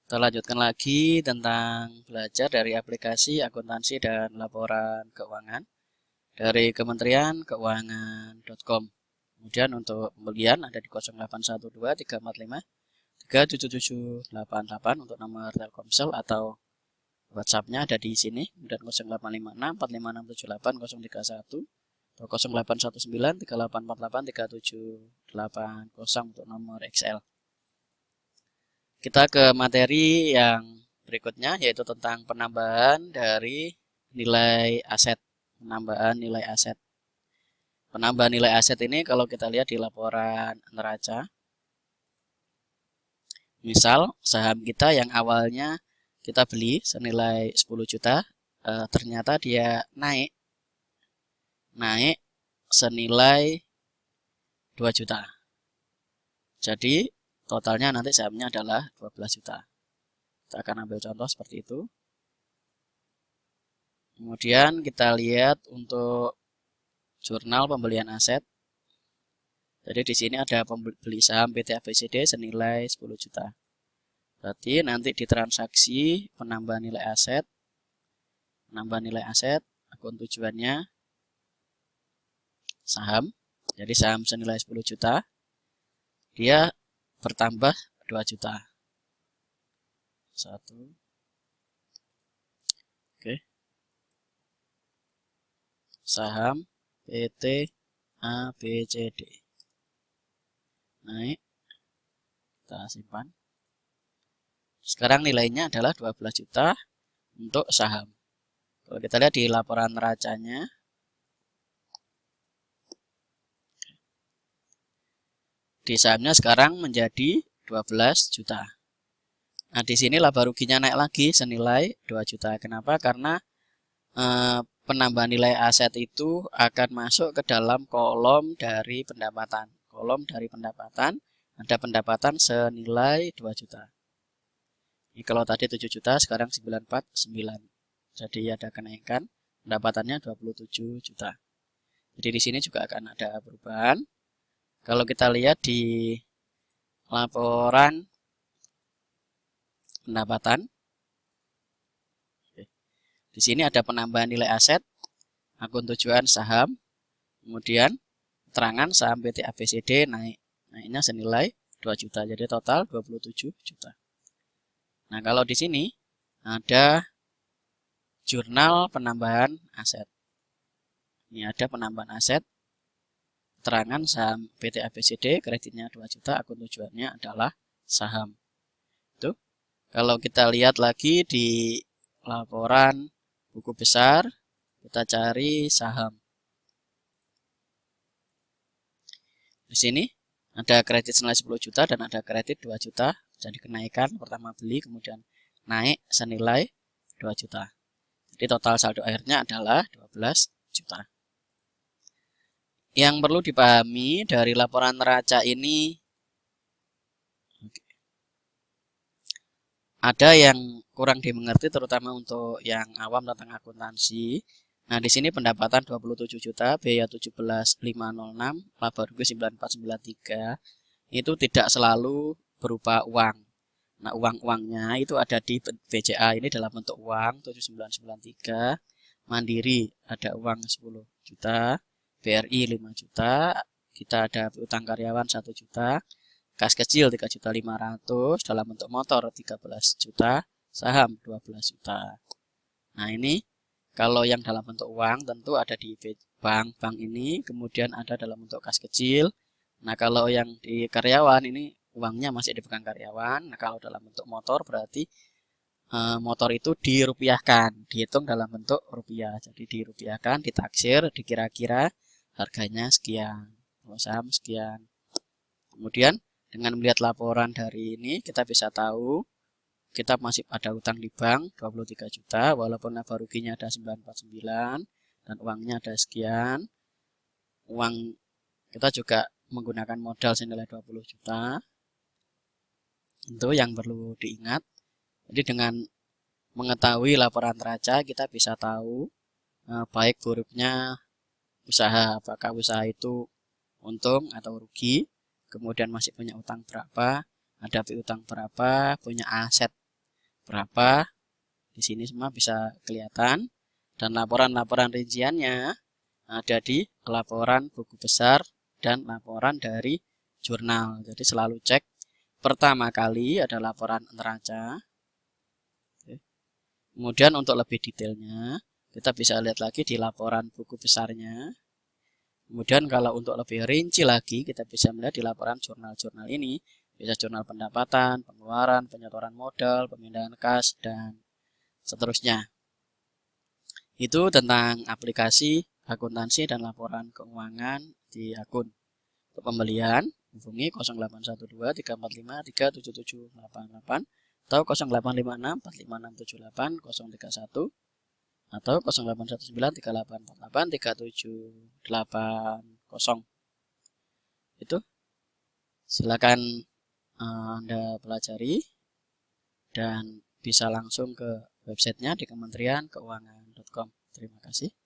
Kita lanjutkan lagi tentang belajar dari aplikasi akuntansi dan laporan keuangan dari Kementerian Keuangan.com. Kemudian untuk pembelian ada di 0812 345 37788 untuk nomor Telkomsel atau WhatsApp-nya ada di sini. Kemudian 0856 45678 031 atau 0819 3848 3780 untuk nomor XL. Kita ke materi yang berikutnya yaitu tentang penambahan dari nilai aset. Penambahan nilai aset. Penambahan nilai aset ini kalau kita lihat di laporan neraca. Misal saham kita yang awalnya kita beli senilai 10 juta, ternyata dia naik senilai 2 juta. Jadi totalnya nanti sahamnya adalah 12 juta. Kita akan ambil contoh seperti itu. Kemudian kita lihat untuk jurnal pembelian aset. Jadi di sini ada pembeli saham PT ABCD senilai 10 juta. Berarti nanti di transaksi penambahan nilai aset, akun tujuannya saham. Jadi saham senilai 10 juta, dia bertambah 2 juta. 1. Oke. Saham PT ABCD. Naik. Kita simpan. Sekarang nilainya adalah 12 juta untuk saham. Kalau kita lihat di laporan neracanya, di sahamnya sekarang menjadi 12 juta. Nah, di sini laba ruginya naik lagi senilai 2 juta. Kenapa? Karena penambahan nilai aset itu akan masuk ke dalam kolom dari pendapatan. Kolom dari pendapatan, ada pendapatan senilai 2 juta. Ini kalau tadi 7 juta, sekarang 949. Jadi ada kenaikan, pendapatannya 27 juta. Jadi di sini juga akan ada perubahan. Kalau kita lihat di laporan pendapatan, di sini ada penambahan nilai aset, akun tujuan saham, kemudian keterangan saham PT ABCD naiknya senilai 2 juta. Jadi total 27 juta. Nah, kalau di sini ada jurnal penambahan aset. Ini ada penambahan aset, keterangan saham PT ABCD, kreditnya 2 juta, akun tujuannya adalah saham. Itu. Kalau kita lihat lagi di laporan buku besar, kita cari saham. Di sini ada kredit senilai 10 juta dan ada kredit 2 juta. Jadi kenaikan pertama beli kemudian naik senilai 2 juta. Jadi total saldo akhirnya adalah 12 juta. Yang perlu dipahami dari laporan neraca ini, ada yang kurang dimengerti terutama untuk yang awam tentang akuntansi. Nah, di sini pendapatan 27 juta, biaya 17.506, laba rugi 9493. Itu tidak selalu berupa uang. Nah, uang-uangnya itu ada di BCA ini dalam bentuk uang 7993, Mandiri ada uang 10 juta, BRI 5 juta, kita ada utang karyawan 1 juta, kas kecil 3.500.000 dalam bentuk motor 13 juta, saham 12 juta. Nah, ini kalau yang dalam bentuk uang tentu ada di bank ini, kemudian ada dalam bentuk kas kecil. Nah, kalau yang di karyawan ini uangnya masih dipegang karyawan. Nah, kalau dalam bentuk motor berarti motor itu dirupiahkan, dihitung dalam bentuk rupiah. Jadi dirupiahkan, ditaksir, dikira-kira harganya sekian, saham sekian. Kemudian dengan melihat laporan dari ini kita bisa tahu kita masih ada utang di bank 23 juta walaupun laba ruginya ada 949 dan uangnya ada sekian. Uang kita juga menggunakan modal senilai 20 juta. Itu yang perlu diingat. Jadi dengan mengetahui laporan neraca kita bisa tahu baik buruknya usaha, apakah usaha itu untung atau rugi, kemudian masih punya utang berapa, ada piutang berapa, punya aset berapa. Di sini semua bisa kelihatan. Dan laporan-laporan rinciannya ada di laporan buku besar dan laporan dari jurnal. Jadi selalu cek pertama kali ada laporan neraca. Kemudian untuk lebih detailnya kita bisa lihat lagi di laporan buku besarnya. Kemudian kalau untuk lebih rinci lagi kita bisa melihat di laporan jurnal-jurnal ini. Bisa jurnal pendapatan, pengeluaran, penyetoran modal, pemindahan kas, dan seterusnya. Itu tentang aplikasi akuntansi dan laporan keuangan di akun. Untuk pembelian, hubungi 0812 345 37788 atau 0856 45678 031 atau 0819 3848 3780. Itu silakan Anda pelajari dan bisa langsung ke websitenya di kementeriankeuangan.com. Terima kasih.